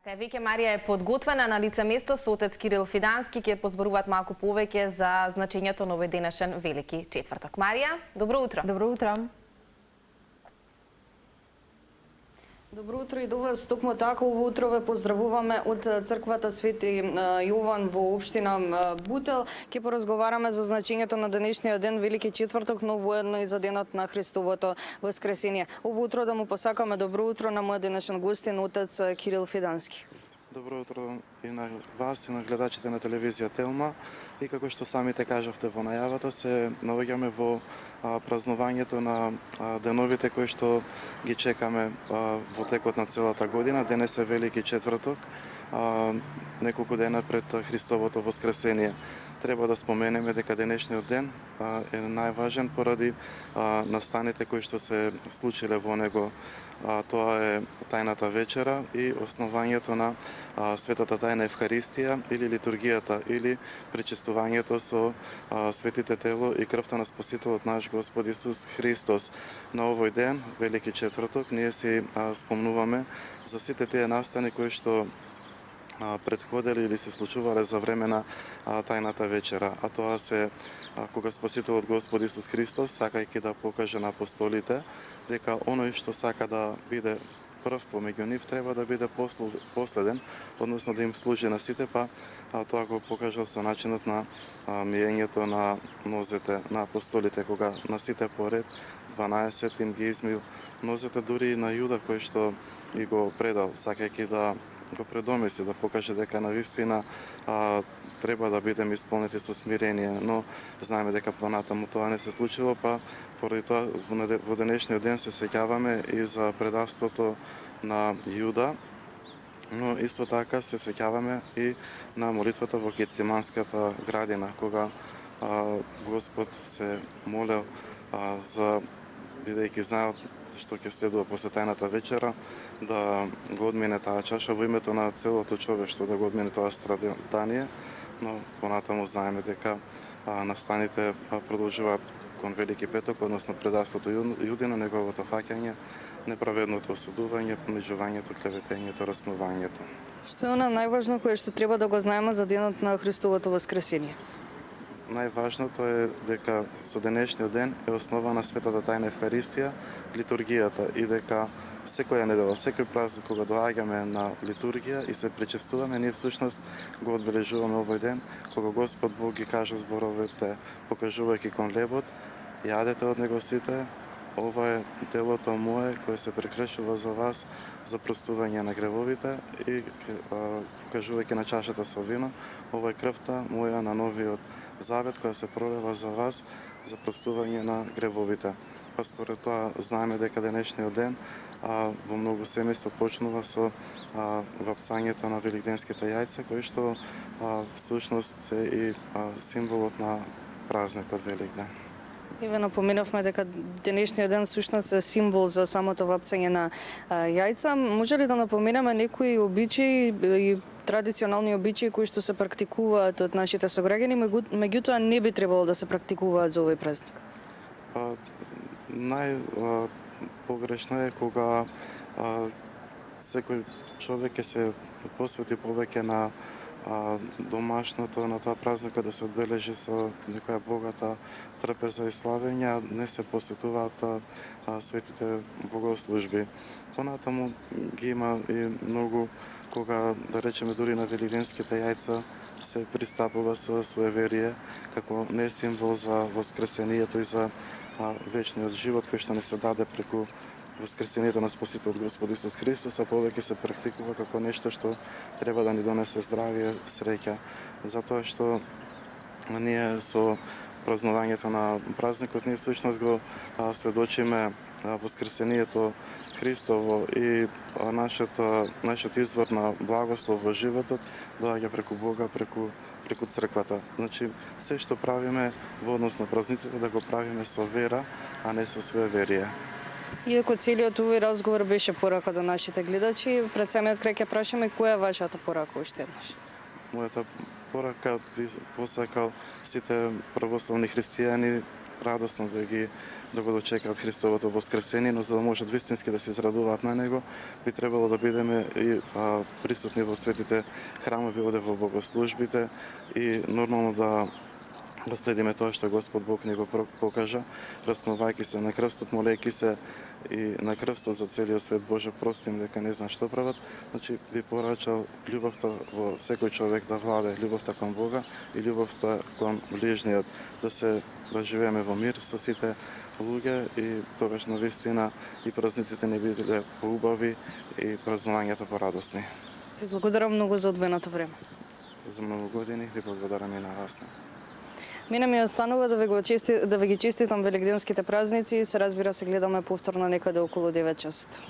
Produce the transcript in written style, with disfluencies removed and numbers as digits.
Така е, веќе Марија е подготвена на лице место со отец Кирил Фидански, ќе позборуваат малку повеќе за значењето на овој денешен велики четврток. Марија, добро утро. Добро утро. Добро утро и до вас. Токму така ово утро ве поздравуваме од црквата Свети Јован во општина Бутел. Ќе поразговараме за значењето на денешниот ден, велики четврток, но воедно и за денот на Христовото воскресение. Ово утро да му посакаме добро утро на мојот денешен гостин, отец Кирил Фидански. Добро утро и на вас и на гледачите на телевизија Телма. И како што самите кажавте во најавата, се наоѓаме во празнувањето на деновите кои што ги чекаме во текот на целата година. Денес е велики четврток, неколку дена пред Христовото воскресение. Треба да споменеме дека денешниот ден е најважен поради настаните кои што се случиле во него. Тоа е тајната вечера и основањето на светата тајна Евхаристија или литургијата или пречестувањето со светите тело и крвта на Спасителот наш Господ Исус Христос. На овој ден, велики четврток, ние си спомнуваме за сите тие настани кои што предходели или се случувале за време на тајната вечера. А тоа се кога Спасителот Господ Исус Христос, сакајќи да покаже на апостолите дека оној што сака да биде прв помеѓу нив треба да биде последен, односно да им служи на сите, па тоа го покажал со начинот на миењето на нозете на апостолите, кога на сите поред 12 им ги измил нозете, дури и на Јуда кој што и го предал, сакајќи да го предомисли, да покаже дека навистина треба да бидеме исполнети со смирение, но знаеме дека понатаму тоа не се случило, па поради тоа во денешниот ден се сеќаваме и за предавството на Јуда, но исто така се сеќаваме и на молитвата во Гециманската градина, кога Господ се молел за, бидејќи знаел што ќе следува после тајната вечера, да го одмине таа чаша во името на целото човештво, да го одмине тоа страдание, но понатаму знаеме дека настаните продолжуваат кон Велики петок, односно предавството Јудина, неговото фаќање, неправедното осудување, понижувањето, клеветењето, распнувањето. Што е она најважно кое што треба да го знаеме за денот на Христовото воскресение? Најважното е дека со денешниот ден е основана светата тајна Евхаристија, литургијата, и дека секоја недела, секој празник кога доаѓаме на литургија и се пречестуваме, ние всушност го одбележуваме овој ден кога Господ Бог ги кажа зборовите, покажувајќи кон лебот: јадете од него сите, ова е телото мое кое се прекршува за вас за простување на гревовите, и покажувајќи на чашата со вино: ова е крвта моја на новиот завет која се пролива за вас за простување на гревовите. Па според тоа знаеме дека денешниот ден во многу семејства почнува со вапцањето на великденските јајца, кои што всушност се и символот на празникот Великден. И ве напоменавме дека денешниот ден всушност е символ за самото вапцање на јајца. Може ли да напоменаме некои обичаи и традиционални обичаи кои што се практикуваат од нашите сограѓани, меѓутоа не би требало да се практикуваат за овој празник? Најпогрешно е кога секој човек ќе се посвети повеќе на домашното, на тоа празникот да се одбележи со некоја богата трпеза и славење, не се посетуваат светите богослужби. Понатаму ги има и многу кога, да речеме, дури на великденските јајца се пристапува со суеверие како не символ за воскресението и за вечниот живот кој што не се даде преку воскресението на Спасителот Господ Исус Христос, а повеќе се практикува како нешто што треба да ни донесе здравие, среќа. Затоа што ние со празнувањето на празникот ние всушност го сведочиме воскресението Христово, и нашиот извор на благослов во животот доаѓа преку Бога, преку црквата. Значи, се што правиме во однос на празниците да го правиме со вера, а не со суеверие. Иако целиот овој разговор беше порака до нашите гледачи, пред самиот крај ќе прашаме која е вашата порака уште еднаш? Мојата порака би посакал сите православни христијани радосно да го дочекаат Христовото воскресение, но за да можат вистински да се израдуваат на него, би требало да бидеме и присутни во светите храмови, оде во богослужбите и нормално да следиме тоа што Господ Бог ни го покажа, распнувајќи се на крстот, молејќи се и на крстот за целиот свет. Боже, прости им дека не знам што прават. Значи, би порачал љубовта во секој човек да владе, љубовта кон Бога и љубовта кон ближниот, да живееме во мир со сите луѓе и тогаш навистина и празниците не биде поубави и празнувањето порадосни. Ви благодарам многу за одвоеното време. За многу години ви благодарам и на вас. Мене ми останува да ви ги честитам великденските празници и се разбира се гледаме повторно некаде околу 9 часот.